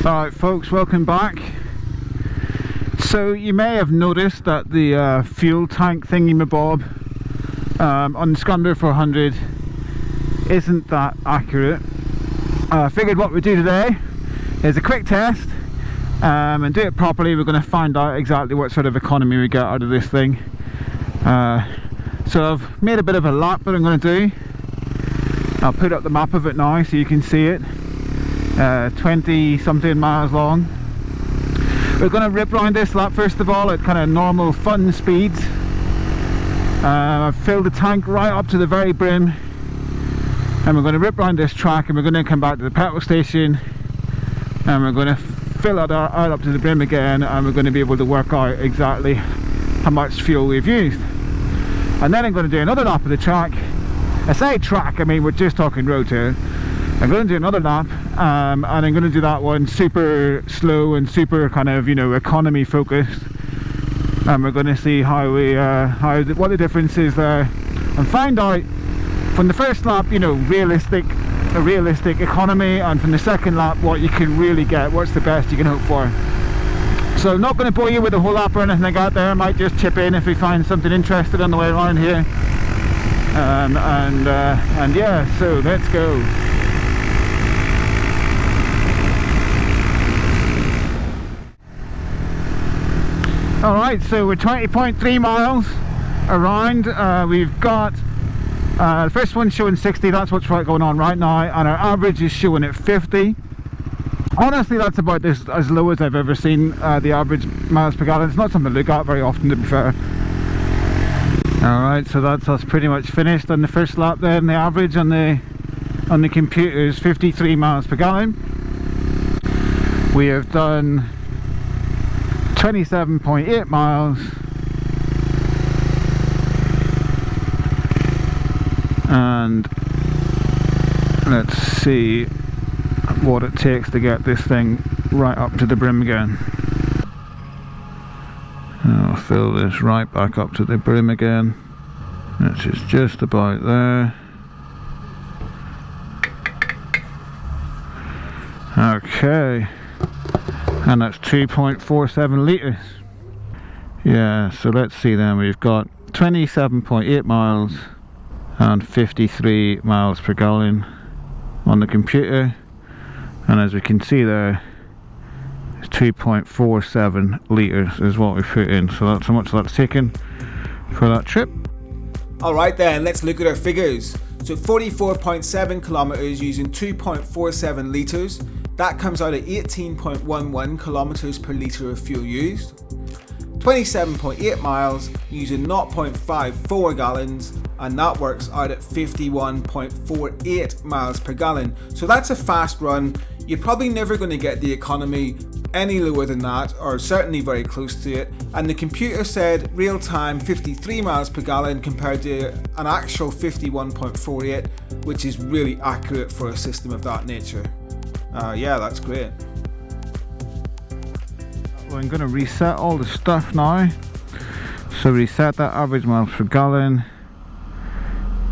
Alright folks, welcome back. So you may have noticed that the fuel tank thingy-mabob on the Scrambler 400 isn't that accurate. I figured what we'd do today is a quick test and do it properly. We're going to find out exactly what sort of economy we get out of this thing. So I've made a bit of a lap that I'm going to do. I'll put up the map of it now so you can see it. 20 something miles long. We're going to rip around this lap first of all at kind of normal fun speeds. I've filled the tank right up to the very brim, and we're going to rip around this track, and we're going to come back to the petrol station, and we're going to fill it out up to the brim again, and we're going to be able to work out exactly how much fuel we've used. And then I'm going to do another lap of the track. I say track, I mean we're just talking road here. I'm going to do another lap, and I'm going to do that one super slow and super kind of, you know, economy focused, and we're going to see how we what the difference is there, and find out from the first lap, you know, a realistic economy, and from the second lap what you can really get, what's the best you can hope for. So I'm not going to bore you with the whole lap or anything like that there. I might just chip in if we find something interesting on the way around here, and yeah, so let's go. Alright, so we're 20.3 miles around. We've got the first one showing 60, that's what's going on right now, and our average is showing at 50. Honestly, that's about as low as I've ever seen the average miles per gallon. It's not something to look at very often, to be fair. Alright, so that's us pretty much finished on the first lap then. The average on the computer is 53 miles per gallon. We have done 27.8 miles, and let's see what it takes to get this thing right up to the brim again. I'll fill this right back up to the brim again, which is just about there. Okay. And that's 2.47 litres. Yeah, so let's see then, we've got 27.8 miles and 53 miles per gallon on the computer, and as we can see there, it's 2.47 litres is what we put in, so that's how much that's taken for that trip. Alright then, let's look at our figures. So 44.7 kilometres using 2.47 litres. That comes out at 18.11 kilometers per litre of fuel used. 27.8 miles using 0.54 gallons, and that works out at 51.48 miles per gallon. So that's a fast run. You're probably never going to get the economy any lower than that, or certainly very close to it. And the computer said real time 53 miles per gallon compared to an actual 51.48, which is really accurate for a system of that nature. Yeah, that's great. Well, I'm going to reset all the stuff now. So reset that average miles per gallon,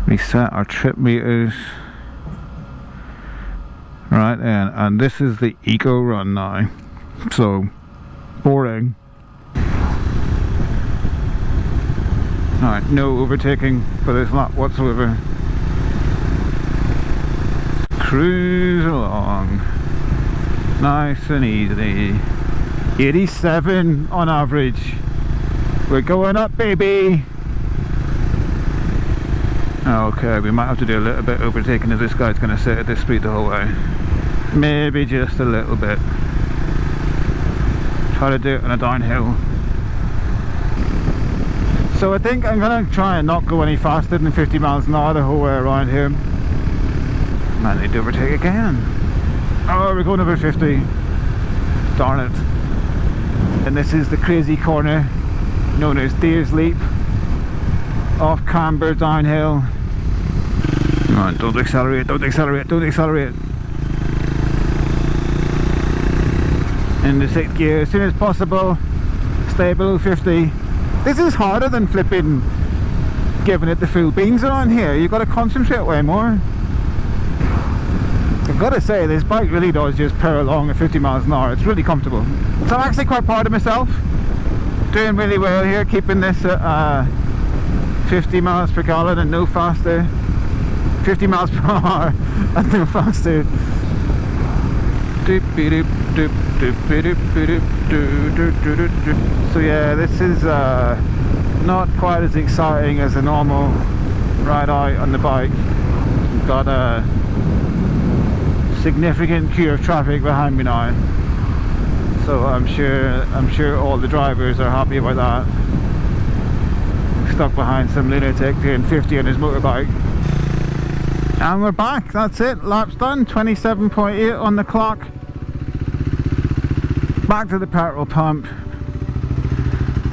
reset our trip meters. Right then, and this is the eco run now. So boring. Alright, no overtaking for this lap whatsoever. Cruise along, nice and easy. 87 on average. We're going up, baby. Okay, we might have to do a little bit overtaking if this guy's going to sit at this speed the whole way. Maybe just a little bit. Try to do it on a downhill. So I think I'm going to try and not go any faster than 50 miles an hour the whole way around here. Might need to overtake again. Oh, we're going over 50. Darn it. And this is the crazy corner known as Deer's Leap. Off camber, downhill. Come on, don't accelerate, don't accelerate, don't accelerate. In the 6th gear as soon as possible. Stay below 50. This is harder than flipping giving it the full beans around here. You've got to concentrate way more. I've got to say, this bike really does just power along at 50 miles an hour. It's really comfortable. So I'm actually quite proud of myself. Doing really well here, keeping this at 50 miles per gallon and no faster. 50 miles per hour and no faster. So yeah, this is not quite as exciting as a normal ride out on the bike. We've got a significant queue of traffic behind me now, so I'm sure all the drivers are happy about that. Stuck behind some lunatic doing 50 on his motorbike. And we're back, that's it, lap's done, 27.8 on the clock. Back to the petrol pump.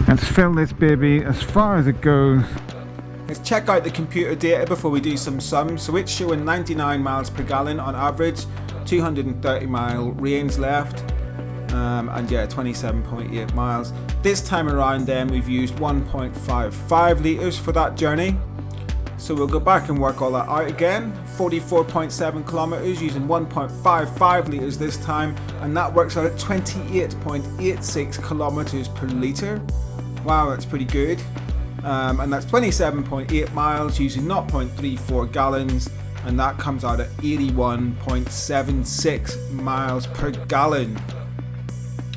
Let's fill this baby as far as it goes. Let's check out the computer data before we do some sums. So it's showing 99 miles per gallon on average, 230 mile range left, and yeah, 27.8 miles. This time around then we've used 1.55 litres for that journey. So we'll go back and work all that out again. 44.7 kilometers using 1.55 litres this time, and that works out at 28.86 kilometers per litre. Wow, that's pretty good. And that's 27.8 miles using 0.34 gallons, and that comes out at 81.76 miles per gallon.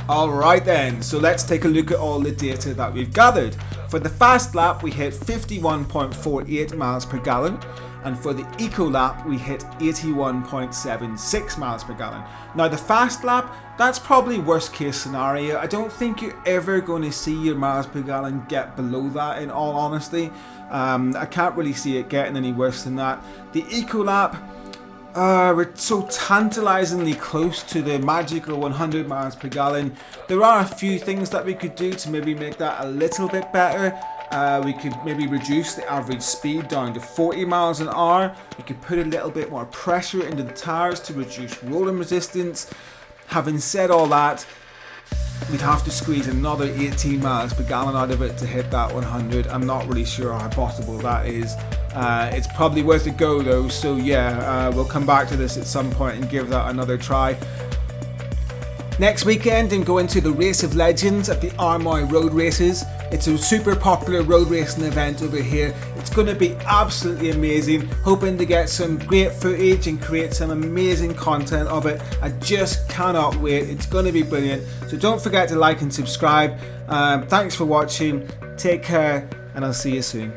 Alright then, so let's take a look at all the data that we've gathered. For the fast lap we hit 51.48 miles per gallon, and for the eco lap we hit 81.76 miles per gallon. Now the fast lap, that's probably worst case scenario. I don't think you're ever going to see your miles per gallon get below that, in all honesty. I can't really see it getting any worse than that. The eco lap, we're so tantalizingly close to the magical 100 miles per gallon. There are a few things that we could do to maybe make that a little bit better. We could maybe reduce the average speed down to 40 miles an hour. We could put a little bit more pressure into the tires to reduce rolling resistance. Having said all that, we'd have to squeeze another 18 miles per gallon out of it to hit that 100. I'm not really sure how possible that is. It's probably worth a go though, so yeah, we'll come back to this at some point and give that another try. Next weekend I'm going to the Race of Legends at the Armoy Road Races. It's a super popular road racing event over here. It's going to be absolutely amazing. Hoping to get some great footage and create some amazing content of it. I just cannot wait. It's going to be brilliant. So don't forget to like and subscribe. Thanks for watching. Take care, and I'll see you soon.